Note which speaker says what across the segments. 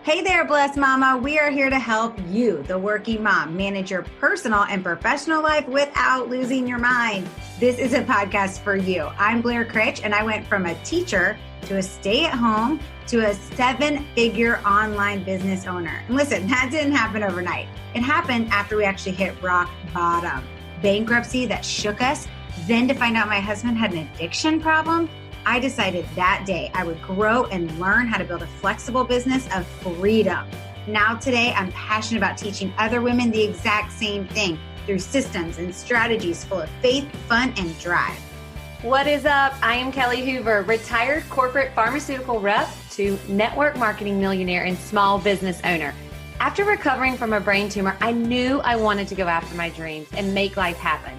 Speaker 1: Hey there, Blessed Mama. We are here to help you, the working mom, manage your personal and professional life without losing your mind. This is a podcast for you. I'm Blair Critch, and I went from a teacher to a stay-at-home to a 7-figure online business owner. And listen, that didn't happen overnight. It happened after we actually hit rock bottom. Bankruptcy that shook us. Then to find out my husband had an addiction problem, I decided that day I would grow and learn how to build a flexible business of freedom. Now today, I'm passionate about teaching other women the exact same thing through systems and strategies full of faith, fun, and drive.
Speaker 2: What is up? I am Kelly Hoover, retired corporate pharmaceutical rep to network marketing millionaire and small business owner. After recovering from a brain tumor, I knew I wanted to go after my dreams and make life happen.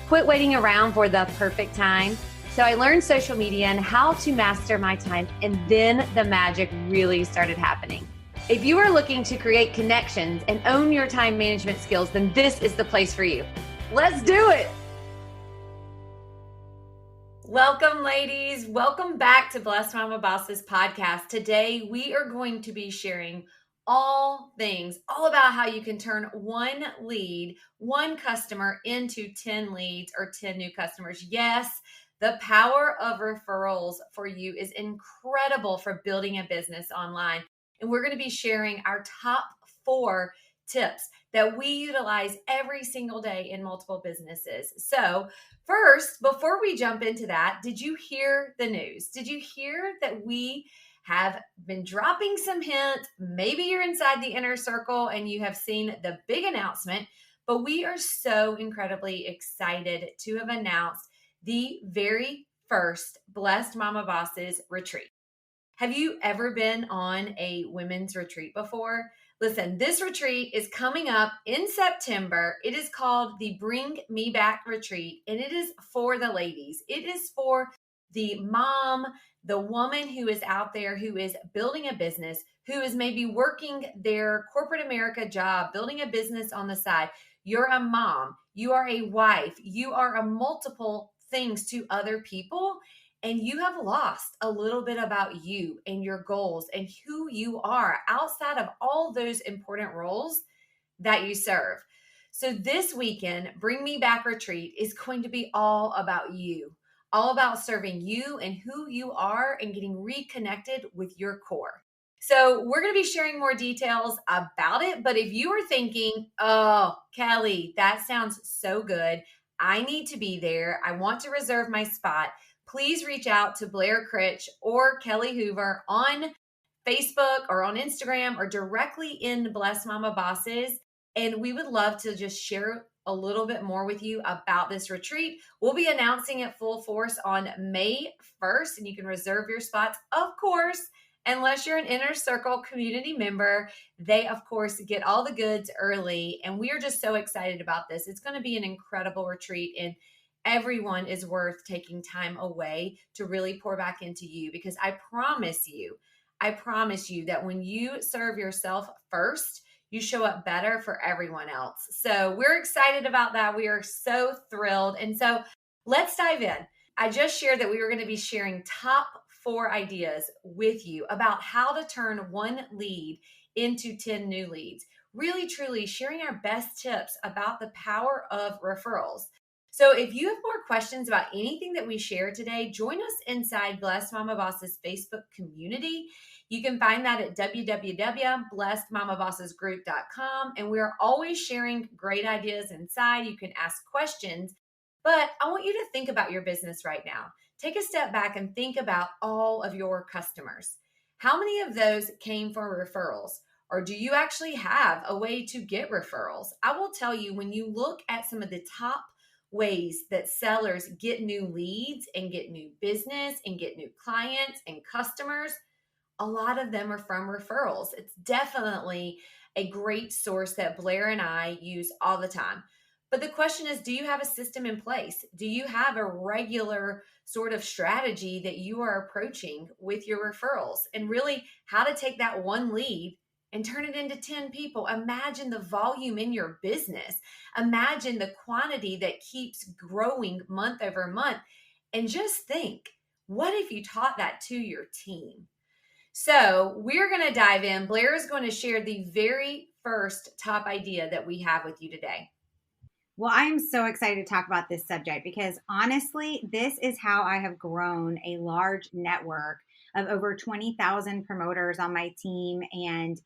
Speaker 2: Quit waiting around for the perfect time. So I learned social media and how to master my time, and then the magic really started happening. If you are looking to create connections and own your time management skills, then this is the place for you. Let's do it. Welcome, ladies. Welcome back to Blessed Mama Bosses podcast. Today, we are going to be sharing all about how you can turn one lead, one customer into 10 leads or 10 new customers. Yes, the power of referrals for you is incredible for building a business online. And we're going to be sharing our top 4 tips that we utilize every single day in multiple businesses. So first, before we jump into that, did you hear the news? Did you hear that we have been dropping some hints? Maybe you're inside the inner circle and you have seen the big announcement, but we are so incredibly excited to have announced the very first Blessed Mama Bosses retreat. Have you ever been on a women's retreat before? Listen, this retreat is coming up in September. It is called the Bring Me Back Retreat, and it is for the ladies. It is for the mom, the woman who is out there who is building a business, who is maybe working their corporate America job, building a business on the side. You're a mom, you are a wife, you are a multiple things to other people, and you have lost a little bit about you and your goals and who you are outside of all those important roles that you serve. So this weekend, Bring Me Back Retreat is going to be all about you, all about serving you and who you are and getting reconnected with your core. So we're going to be sharing more details about it. But if you are thinking, oh, Kelly, that sounds so good, I need to be there, I want to reserve my spot, please reach out to Blair Critch or Kelly Hoover on Facebook or on Instagram or directly in Blessed Mama Bosses. And we would love to just share a little bit more with you about this retreat. We'll be announcing it full force on May 1st, and you can reserve your spots, of course. Unless you're an Inner Circle community member, they, of course, get all the goods early. And we are just so excited about this. It's going to be an incredible retreat, and everyone is worth taking time away to really pour back into you, because I promise you that when you serve yourself first, you show up better for everyone else. So we're excited about that. We are so thrilled. And so let's dive in. I just shared that we were going to be sharing top 4 ideas with you about how to turn one lead into 10 new leads. Really, truly sharing our best tips about the power of referrals. So if you have more questions about anything that we share today, join us inside Blessed Mama Bosses Facebook community. You can find that at www.blessedmamabossesgroup.com. And we're always sharing great ideas inside. You can ask questions, but I want you to think about your business right now. Take a step back and think about all of your customers. How many of those came from referrals? Or do you actually have a way to get referrals? I will tell you, when you look at some of the top ways that sellers get new leads and get new business and get new clients and customers, a lot of them are from referrals. It's definitely a great source that Blair and I use all the time. But the question is, do you have a system in place? Do you have a regular sort of strategy that you are approaching with your referrals, and really how to take that one lead and turn it into 10 people? Imagine the volume in your business. Imagine the quantity that keeps growing month over month. And just think, what if you taught that to your team? So we're going to dive in. Blair is going to share the very first top idea that we have with you today.
Speaker 1: Well, I'm so excited to talk about this subject because honestly, this is how I have grown a large network of over 20,000 promoters on my team and,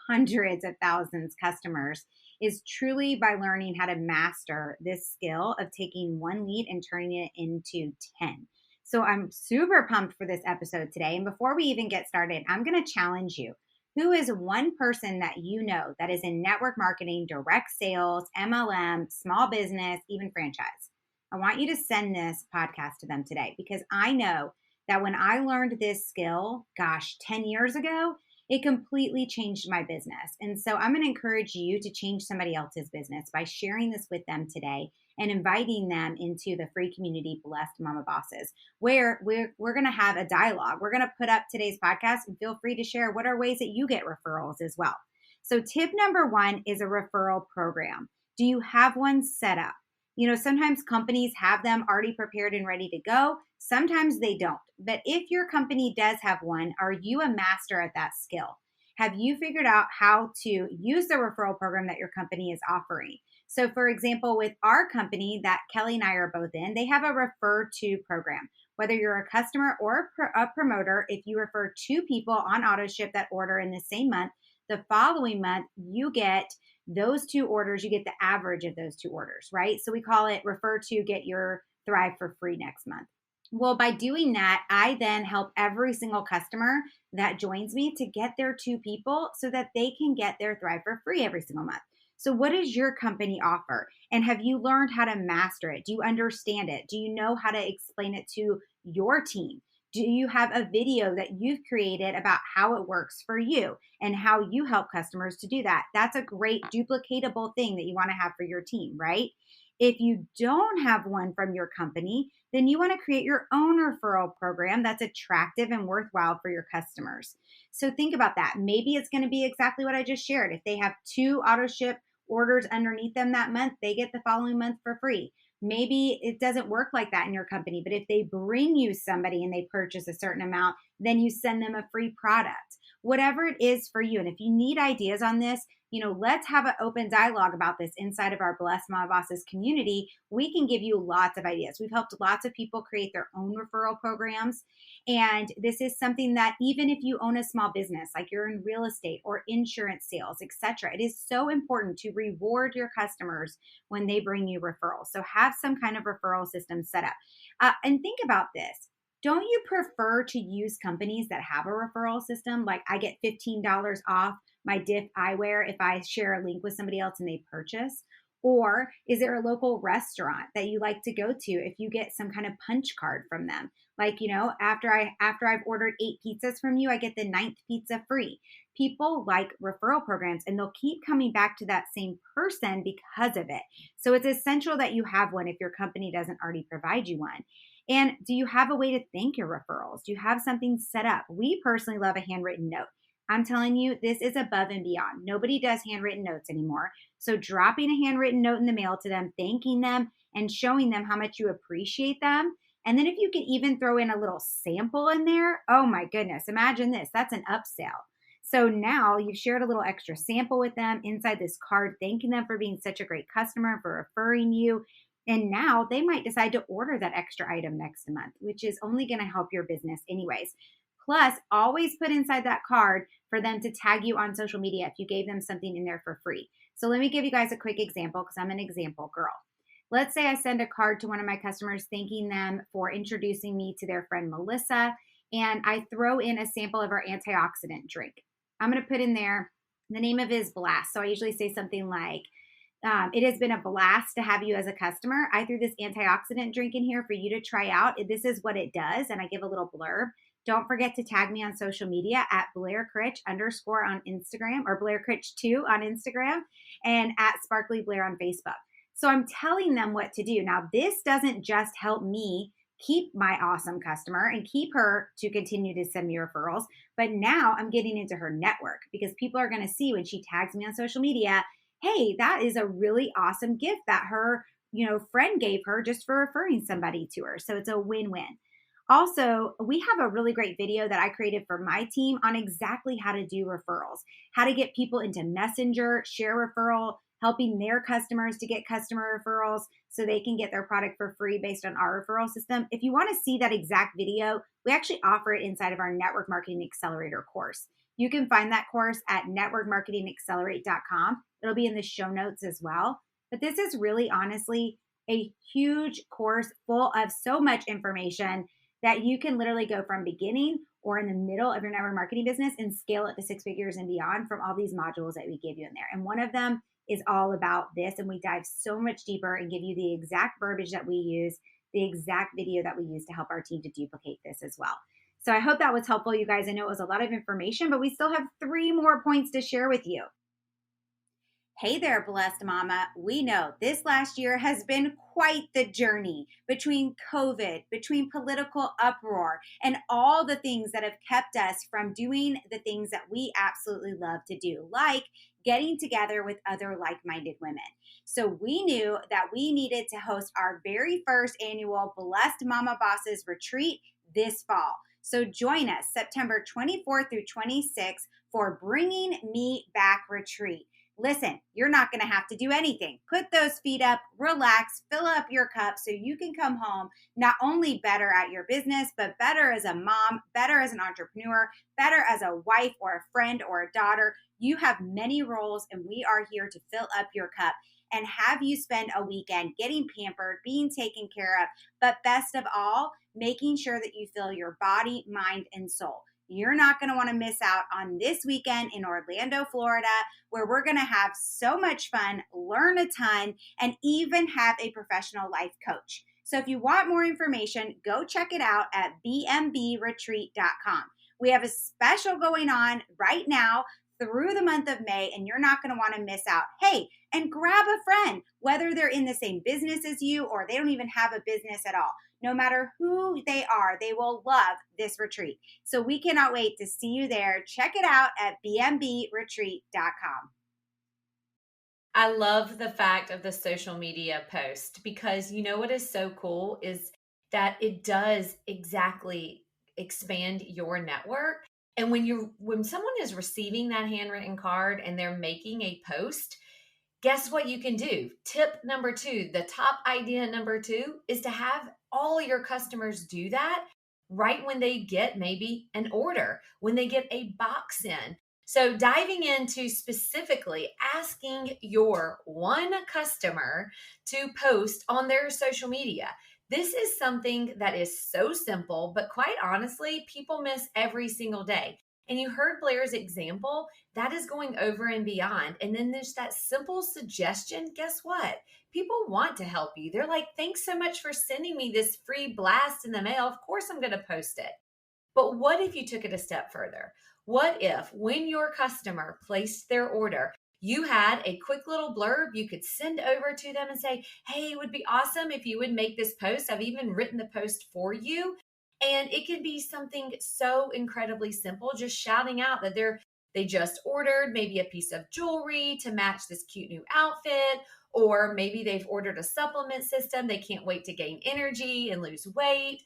Speaker 1: hundreds of thousands customers is truly by learning how to master this skill of taking one lead and turning it into 10. So I'm super pumped for this episode today. And before we even get started, I'm going to challenge you. Who is one person that you know that is in network marketing, direct sales, MLM, small business, even franchise? I want you to send this podcast to them today because I know that when I learned this skill, 10 years ago, it completely changed my business. And so I'm going to encourage you to change somebody else's business by sharing this with them today and inviting them into the free community, Blessed Mama Bosses, where we're going to have a dialogue. We're going to put up today's podcast and feel free to share what are ways that you get referrals as well. So tip number one is a referral program. Do you have one set up? Sometimes companies have them already prepared and ready to go. Sometimes they don't. But if your company does have one, are you a master at that skill? Have you figured out how to use the referral program that your company is offering? So, for example, with our company that Kelly and I are both in, they have a refer to program. Whether you're a customer or a promoter, if you refer two people on AutoShip that order in the same month, the following month, you get those two orders, you get the average of those two orders, right? So we call it refer to get your Thrive for free next month. Well, by doing that, I then help every single customer that joins me to get their two people so that they can get their Thrive for free every single month. So what does your company offer? And have you learned how to master it? Do you understand it? Do you know how to explain it to your team? Do you have a video that you've created about how it works for you and how you help customers to do that? That's a great duplicatable thing that you want to have for your team, right? If you don't have one from your company, then you want to create your own referral program that's attractive and worthwhile for your customers. So think about that. Maybe it's going to be exactly what I just shared. If they have two auto ship orders underneath them that month, they get the following month for free. Maybe it doesn't work like that in your company, but if they bring you somebody and they purchase a certain amount, then you send them a free product. Whatever it is for you. And if you need ideas on this, let's have an open dialogue about this inside of our Blessed Mama Bosses community. We can give you lots of ideas. We've helped lots of people create their own referral programs. And this is something that even if you own a small business, like you're in real estate or insurance sales, etc., it is so important to reward your customers when they bring you referrals. So have some kind of referral system set up. And think about this. Don't you prefer to use companies that have a referral system? Like I get $15 off my Diff eyewear if I share a link with somebody else and they purchase? Or is there a local restaurant that you like to go to if you get some kind of punch card from them? Like, after I've ordered 8 pizzas from you, I get the 9th pizza free. People like referral programs and they'll keep coming back to that same person because of it. So it's essential that you have one if your company doesn't already provide you one. And do you have a way to thank your referrals? Do you have something set up? We personally love a handwritten note. I'm telling you, this is above and beyond. Nobody does handwritten notes anymore. So dropping a handwritten note in the mail to them, thanking them and showing them how much you appreciate them. And then if you could even throw in a little sample in there, oh my goodness, imagine this. That's an upsell. So now you've shared a little extra sample with them inside this card, thanking them for being such a great customer, for referring you. And now they might decide to order that extra item next month, which is only going to help your business anyways. Plus, always put inside that card for them to tag you on social media if you gave them something in there for free. So let me give you guys a quick example because I'm an example girl. Let's say I send a card to one of my customers thanking them for introducing me to their friend Melissa, and I throw in a sample of our antioxidant drink. I'm going to put in there, the name of it is Blast. So I usually say something like, it has been a blast to have you as a customer. I threw this antioxidant drink in here for you to try out. This is what it does. And I give a little blurb. Don't forget to tag me on social media at Blair Critch _ on Instagram, or Blair Critch 2 on Instagram, and at Sparkly Blair on Facebook. So I'm telling them what to do. Now, this doesn't just help me keep my awesome customer and keep her to continue to send me referrals, but now I'm getting into her network because people are going to see when she tags me on social media, hey, that is a really awesome gift that her, friend gave her just for referring somebody to her. So it's a win-win. Also, we have a really great video that I created for my team on exactly how to do referrals, how to get people into Messenger, share referral, helping their customers to get customer referrals so they can get their product for free based on our referral system. If you want to see that exact video, we actually offer it inside of our Network Marketing Accelerator course. You can find that course at networkmarketingaccelerate.com. It'll be in the show notes as well. But this is really honestly a huge course full of so much information that you can literally go from beginning or in the middle of your network marketing business and scale it to six figures and beyond from all these modules that we give you in there. And one of them is all about this. And we dive so much deeper and give you the exact verbiage that we use, the exact video that we use to help our team to duplicate this as well. So I hope that was helpful, you guys. I know it was a lot of information, but we still have 3 more points to share with you. Hey there, blessed mama. We know this last year has been quite the journey between COVID, between political uproar, and all the things that have kept us from doing the things that we absolutely love to do, like getting together with other like-minded women. So we knew that we needed to host our very first annual Blessed Mama Bosses retreat this fall. So join us September 24th through 26th for Bringing Me Back Retreat. Listen, you're not going to have to do anything. Put those feet up, relax, fill up your cup so you can come home not only better at your business, but better as a mom, better as an entrepreneur, better as a wife or a friend or a daughter. You have many roles and we are here to fill up your cup and have you spend a weekend getting pampered, being taken care of, but best of all, making sure that you fill your body, mind, and soul. You're not going to want to miss out on this weekend in Orlando, Florida, where we're going to have so much fun, learn a ton, and even have a professional life coach. So if you want more information, go check it out at bmbretreat.com. We have a special going on right now through the month of May, and you're not going to want to miss out. Hey, and grab a friend, whether they're in the same business as you or they don't even have a business at all. No matter who they are, they will love this retreat. So we cannot wait to see you there. Check it out at bmbretreat.com.
Speaker 2: I love the fact of the social media post because you know what is so cool is that it does exactly expand your network. And when someone is receiving that handwritten card and they're making a post, guess what you can do? Tip number 2, the top idea number 2 is to have all your customers do that right when they get maybe an order, when they get a box in. So diving into specifically asking your one customer to post on their social media. This is something that is so simple, but quite honestly, people miss every single day. And you heard Blair's example, that is going over and beyond. And then there's that simple suggestion. Guess what? People want to help you. They're like, thanks so much for sending me this free blast in the mail. Of course, I'm going to post it. But what if you took it a step further? What if when your customer placed their order, you had a quick little blurb you could send over to them and say, hey, it would be awesome if you would make this post. I've even written the post for you. And it could be something so incredibly simple, just shouting out that they just ordered maybe a piece of jewelry to match this cute new outfit, or maybe they've ordered a supplement system. They can't wait to gain energy and lose weight.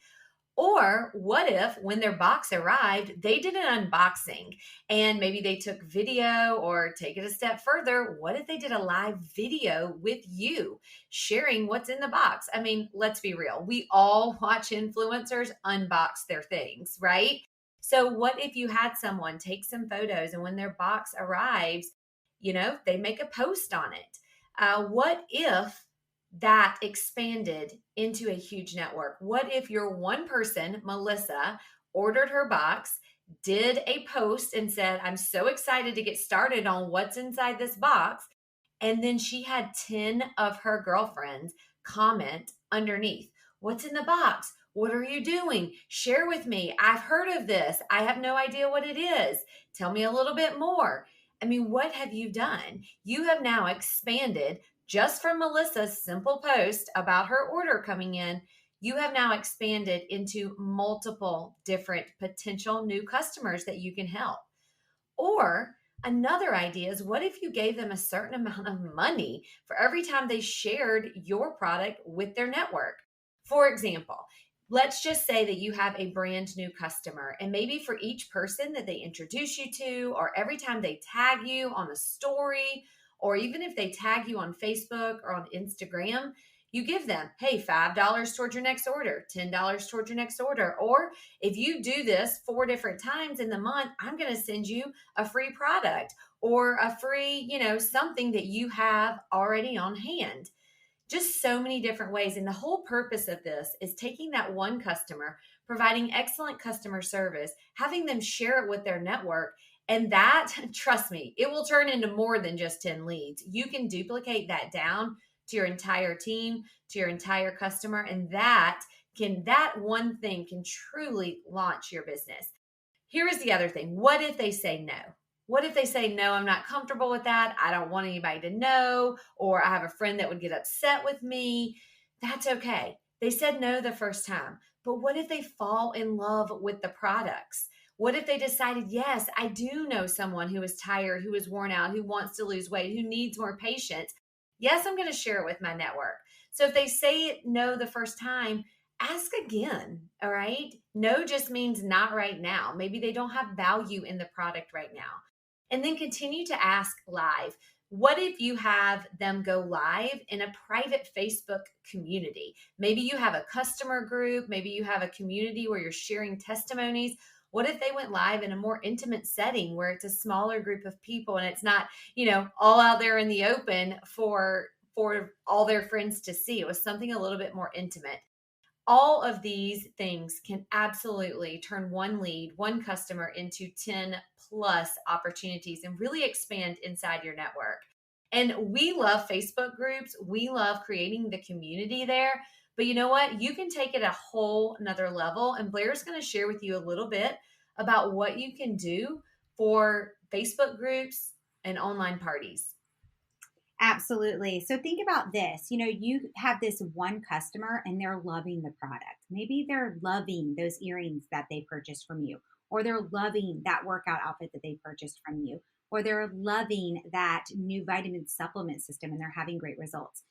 Speaker 2: Or what if when their box arrived, they did an unboxing and maybe they took video, or take it a step further, what if they did a live video with you sharing what's in the box? I mean, let's be real. We all watch influencers unbox their things, right? So what if you had someone take some photos and when their box arrives, they make a post on it? What if that expanded into a huge network? What if your one person, Melissa, ordered her box, did a post and said, I'm so excited to get started on what's inside this box. And then she had 10 of her girlfriends comment underneath, what's in the box? What are you doing? Share with me. I've heard of this. I have no idea what it is. Tell me a little bit more. I mean, what have you done? You have now expanded just from Melissa's simple post about her order coming in. You have now expanded into multiple different potential new customers that you can help. Or another idea is, what if you gave them a certain amount of money for every time they shared your product with their network? For example, Let's just say that you have a brand new customer, and maybe for each person that they introduce you to, or every time they tag you on a story, or even if they tag you on Facebook or on Instagram, you give them, hey, $5 towards your next order, $10 towards your next order. Or if you do this 4 different times in the month, I'm going to send you a free product or a free, something that you have already on hand. Just so many different ways. And the whole purpose of this is taking that one customer, providing excellent customer service, having them share it with their network. And that, trust me, it will turn into more than just 10 leads. You can duplicate that down to your entire team, to your entire customer. And that one thing can truly launch your business. Here is the other thing. What if they say no? What if they say, no, I'm not comfortable with that. I don't want anybody to know, or I have a friend that would get upset with me. That's okay. They said no the first time. But what if they fall in love with the products? What if they decided, yes, I do know someone who is tired, who is worn out, who wants to lose weight, who needs more patience? Yes, I'm going to share it with my network. So if they say no the first time, ask again. All right. No just means not right now. Maybe they don't have value in the product right now. And then continue to ask live. What if you have them go live in a private Facebook community? Maybe you have a customer group. Maybe you have a community where you're sharing testimonies. What if they went live in a more intimate setting where it's a smaller group of people and it's not, all out there in the open for all their friends to see? It was something a little bit more intimate. All of these things can absolutely turn one lead, one customer into 10 plus opportunities and really expand inside your network. And we love Facebook groups. We love creating the community there. But you know what? You can take it a whole nother level. And Blair's going to share with you a little bit about what you can do for Facebook groups and online parties.
Speaker 1: Absolutely. So think about this. You have this one customer and they're loving the product. Maybe they're loving those earrings that they purchased from you, or they're loving that workout outfit that they purchased from you, or they're loving that new vitamin supplement system and they're having great results.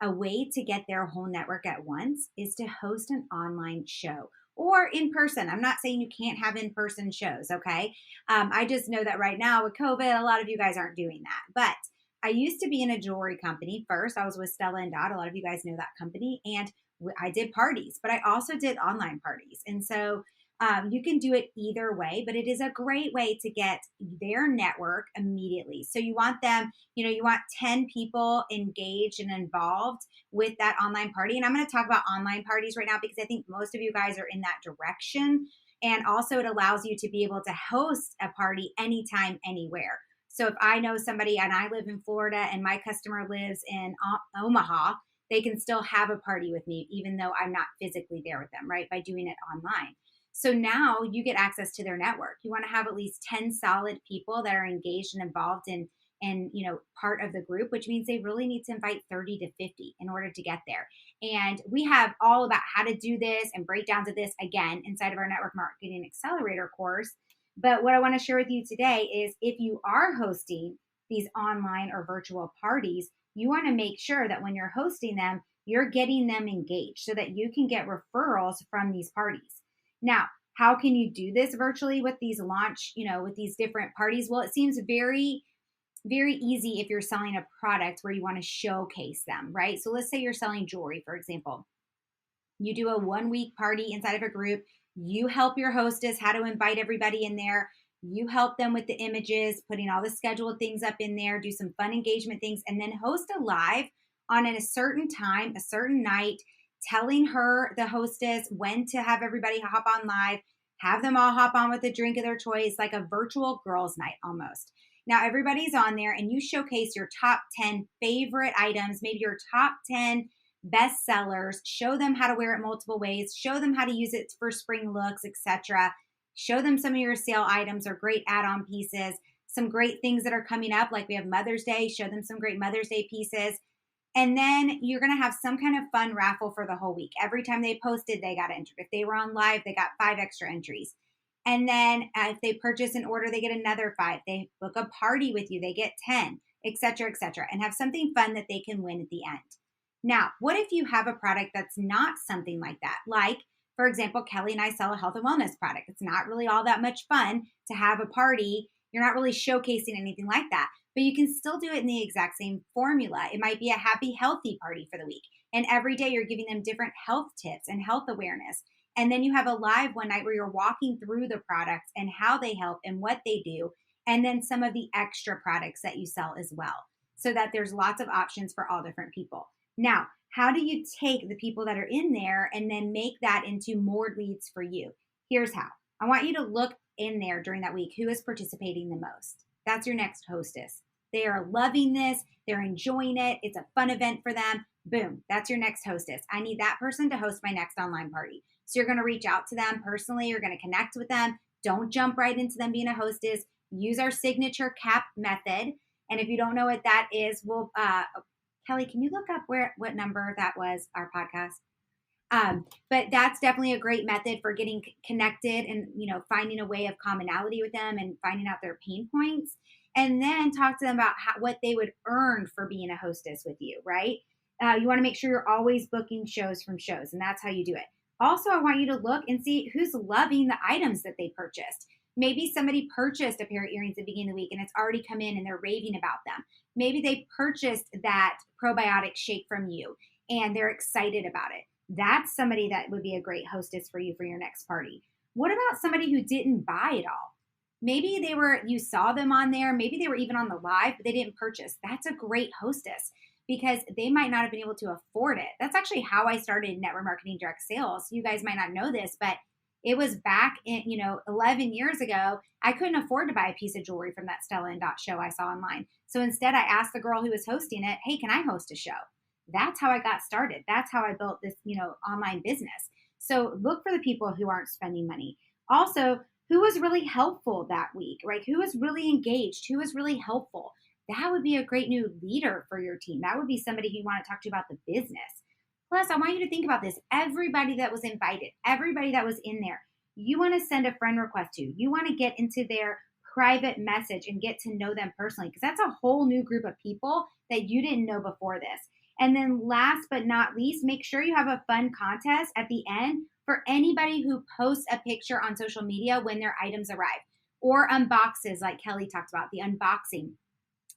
Speaker 1: A way to get their whole network at once is to host an online show or in person. I'm not saying you can't have in-person shows, okay? I just know that right now with COVID, a lot of you guys aren't doing that. But I used to be in a jewelry company. First, I was with Stella and Dot. A lot of you guys know that company. And I did parties, but I also did online parties. And so you can do it either way, but it is a great way to get their network immediately. So you want them, you want 10 people engaged and involved with that online party. And I'm going to talk about online parties right now because I think most of you guys are in that direction. And also it allows you to be able to host a party anytime, anywhere. So if I know somebody and I live in Florida and my customer lives in Omaha, they can still have a party with me, even though I'm not physically there with them, right? By doing it online. So now you get access to their network. You want to have at least 10 solid people that are engaged and involved in part of the group, which means they really need to invite 30 to 50 in order to get there. And we have all about how to do this and breakdowns of this again inside of our Network Marketing Accelerator course. But what I want to share with you today is if you are hosting these online or virtual parties, you want to make sure that when you're hosting them, you're getting them engaged so that you can get referrals from these parties. Now, how can you do this virtually with these with these different parties? Well, it seems very, very easy if you're selling a product where you want to showcase them, right? So let's say you're selling jewelry, for example. You do a 1-week party inside of a group. You help your hostess how to invite everybody in there. You help them with the images, putting all the scheduled things up in there, do some fun engagement things, and then host a live on a certain time, a certain night, telling her, the hostess, when to have everybody hop on live, have them all hop on with a drink of their choice, like a virtual girls' night almost. Now, everybody's on there and you showcase your top 10 favorite items, maybe your top 10 best sellers, show them how to wear it multiple ways, show them how to use it for spring looks, etc. Show them some of your sale items or great add-on pieces, some great things that are coming up, like we have Mother's Day, show them some great Mother's Day pieces. And then you're going to have some kind of fun raffle for the whole week. Every time they posted, they got entered. If they were on live, they got 5 extra entries. And then if they purchase an order, they get another 5. They book a party with you, they get 10, etc., etc., and have something fun that they can win at the end. Now, what if you have a product that's not something like that? Like For example, Kelly and I sell a health and wellness product. It's not really all that much fun to have a party. You're not really showcasing anything like that, but you can still do it in the exact same formula. It might be a happy, healthy party for the week. And every day you're giving them different health tips and health awareness. And then you have a live one night where you're walking through the products and how they help and what they do. And then some of the extra products that you sell as well, so that there's lots of options for all different people. Now, how do you take the people that are in there and then make that into more leads for you? Here's how. I want you to look in there during that week who is participating the most. That's your next hostess. They are loving this. They're enjoying it. It's a fun event for them. Boom, that's your next hostess. I need that person to host my next online party. So you're going to reach out to them personally. You're going to connect with them. Don't jump right into them being a hostess. Use our signature cap method. And if you don't know what that is, we'll Kelly, can you look up what number that was, our podcast? But that's definitely a great method for getting connected and, finding a way of commonality with them and finding out their pain points. And then talk to them about what they would earn for being a hostess with you, right? You want to make sure you're always booking shows from shows, and that's how you do it. Also, I want you to look and see who's loving the items that they purchased. Maybe somebody purchased a pair of earrings at the beginning of the week and it's already come in and they're raving about them. Maybe they purchased that probiotic shake from you and they're excited about it. That's somebody that would be a great hostess for you for your next party. What about somebody who didn't buy it all? Maybe you saw them on there. Maybe they were even on the live, but they didn't purchase. That's a great hostess because they might not have been able to afford it. That's actually how I started network marketing direct sales. You guys might not know this, but it was back in, 11 years ago. I couldn't afford to buy a piece of jewelry from that Stella and Dot show I saw online. So instead I asked the girl who was hosting it, hey, can I host a show? That's how I got started. That's how I built this, online business. So look for the people who aren't spending money. Also, who was really helpful that week, right? Who was really engaged? Who was really helpful? That would be a great new leader for your team. That would be somebody who you want to talk to about the business. Plus, I want you to think about this. Everybody that was invited, everybody that was in there, you want to send a friend request to. You want to get into their private message and get to know them personally, because that's a whole new group of people that you didn't know before this. And then last but not least, make sure you have a fun contest at the end for anybody who posts a picture on social media when their items arrive or unboxes, like Kelly talked about, the unboxing.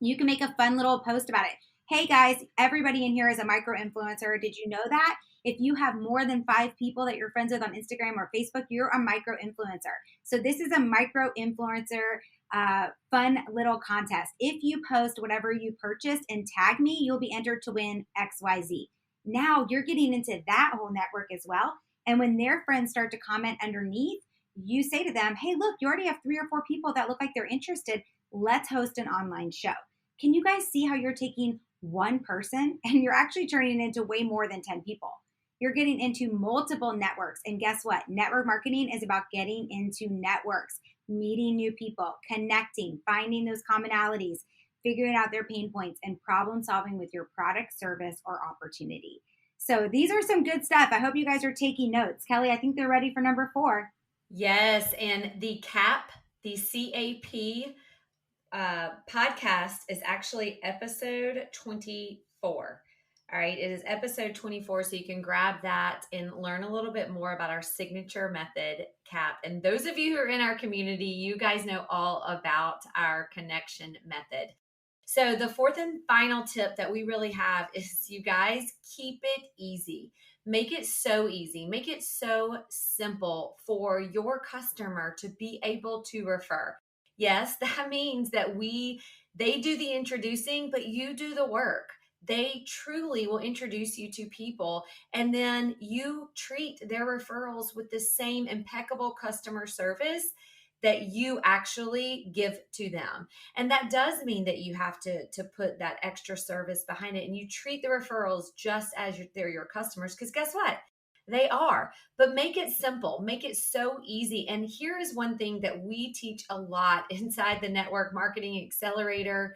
Speaker 1: You can make a fun little post about it. Hey guys, everybody in here is a micro influencer. Did you know that? If you have more than 5 people that you're friends with on Instagram or Facebook, you're a micro influencer. So this is a micro influencer fun little contest. If you post whatever you purchased and tag me, you'll be entered to win XYZ. Now you're getting into that whole network as well. And when their friends start to comment underneath, you say to them, hey, look, you already have 3 or 4 people that look like they're interested. Let's host an online show. Can you guys see how you're taking one person and you're actually turning it into way more than 10 people? You're getting into multiple networks. And guess what? Network marketing is about getting into networks, meeting new people, connecting, finding those commonalities, figuring out their pain points, and problem solving with your product, service, or opportunity. So these are some good stuff. I hope you guys are taking notes. Kelly, I think they're ready for number 4.
Speaker 2: Yes. And the CAP podcast is actually episode 24. All right, it is episode 24, so you can grab that and learn a little bit more about our signature method, CAP. And those of you who are in our community, you guys know all about our connection method. So the fourth and final tip that we really have is, you guys, keep it easy. Make it so easy. Make it so simple for your customer to be able to refer. Yes, that means that they do the introducing, but you do the work. They truly will introduce you to people, and then you treat their referrals with the same impeccable customer service that you actually give to them. And that does mean that you have to put that extra service behind it, and you treat the referrals just as they're your customers, because guess what? They are. But make it simple, make it so easy. And here is one thing that we teach a lot inside the Network Marketing Accelerator.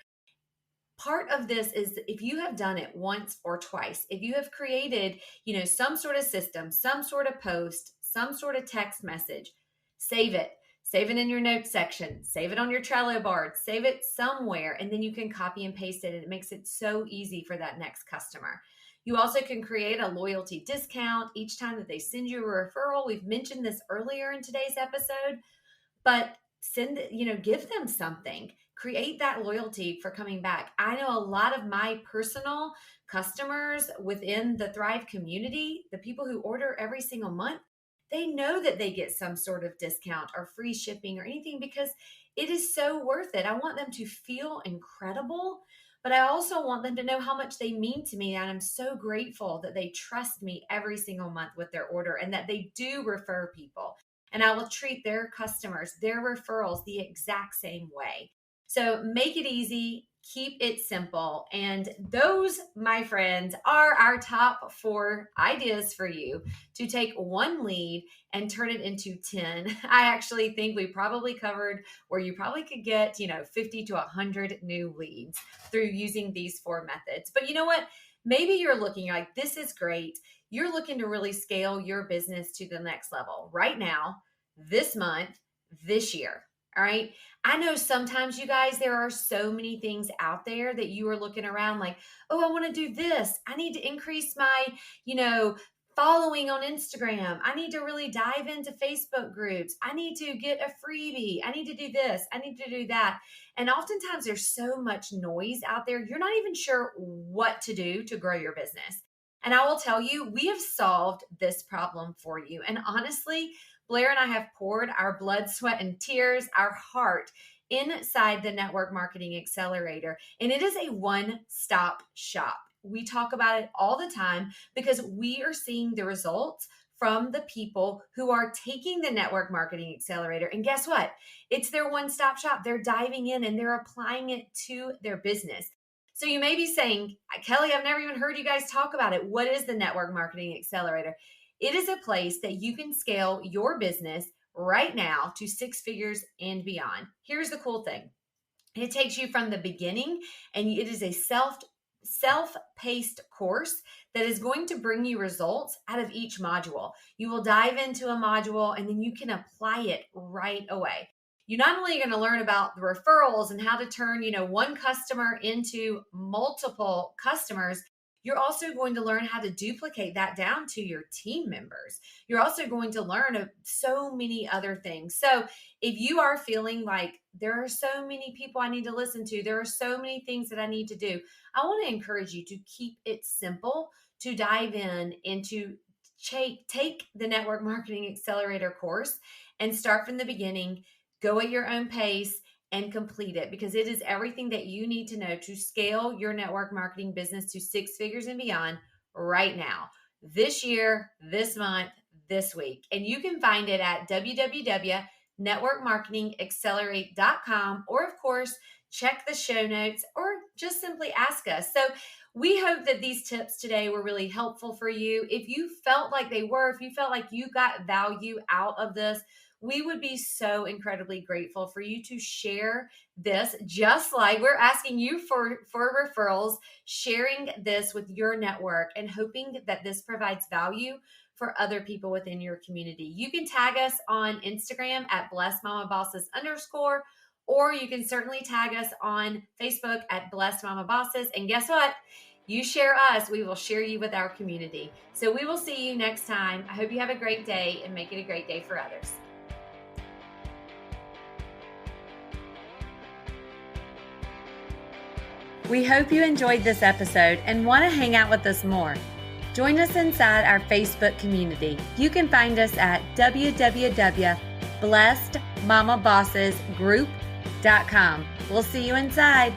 Speaker 2: Part of this is, if you have done it once or twice, if you have created, some sort of system, some sort of post, some sort of text message, save it. Save it in your notes section, save it on your Trello board, save it somewhere, and then you can copy and paste it, and it makes it so easy for that next customer. You also can create a loyalty discount each time that they send you a referral. We've mentioned this earlier in today's episode, but give them something. Create that loyalty for coming back. I know a lot of my personal customers within the Thrive community, the people who order every single month, they know that they get some sort of discount or free shipping or anything because it is so worth it. I want them to feel incredible, but I also want them to know how much they mean to me. And I'm so grateful that they trust me every single month with their order and that they do refer people. And I will treat their customers, their referrals, the exact same way. So make it easy, keep it simple. And those, my friends, are our top 4 ideas for you to take one lead and turn it into 10. I actually think we probably covered where you probably could get, 50 to 100 new leads through using these 4 methods. But you know what? Maybe you're looking like, this is great. You're looking to really scale your business to the next level right now, this month, this year. All right. I know sometimes, you guys, there are so many things out there that you are looking around like, oh, I want to do this. I need to increase my, following on Instagram. I need to really dive into Facebook groups. I need to get a freebie. I need to do this. I need to do that. And oftentimes there's so much noise out there. You're not even sure what to do to grow your business. And I will tell you, we have solved this problem for you. And honestly, Blair and I have poured our blood, sweat, and tears, our heart inside the Network Marketing Accelerator. And it is a one-stop shop. We talk about it all the time because we are seeing the results from the people who are taking the Network Marketing Accelerator. And guess what? It's their one-stop shop. They're diving in and they're applying it to their business. So you may be saying, Kelly, I've never even heard you guys talk about it. What is the Network Marketing Accelerator? It is a place that you can scale your business right now to 6 figures and beyond. Here's the cool thing. It takes you from the beginning, and it is a self-paced course that is going to bring you results out of each module. You will dive into a module and then you can apply it right away. You're not only going to learn about the referrals and how to turn, one customer into multiple customers, you're also going to learn how to duplicate that down to your team members. You're also going to learn so many other things. So if you are feeling like there are so many people I need to listen to, there are so many things that I need to do, I want to encourage you to keep it simple, to dive in and to take the Network Marketing Accelerator course and start from the beginning, go at your own pace, and complete it, because it is everything that you need to know to scale your network marketing business to 6 figures and beyond right now, this year, this month, this week. And you can find it at www.networkmarketingaccelerate.com, or of course, check the show notes or just simply ask us. So we hope that these tips today were really helpful for you. If you felt like they were, if you felt like you got value out of this, we would be so incredibly grateful for you to share this, just like we're asking you for referrals, sharing this with your network and hoping that this provides value for other people within your community. You can tag us on Instagram at blessedmamabosses_, or you can certainly tag us on Facebook at Blessed Mama Bosses. And guess what? You share us, we will share you with our community. So we will see you next time. I hope you have a great day and make it a great day for others. We hope you enjoyed this episode and want to hang out with us more. Join us inside our Facebook community. You can find us at www.blessedmamabossesgroup.com. We'll see you inside.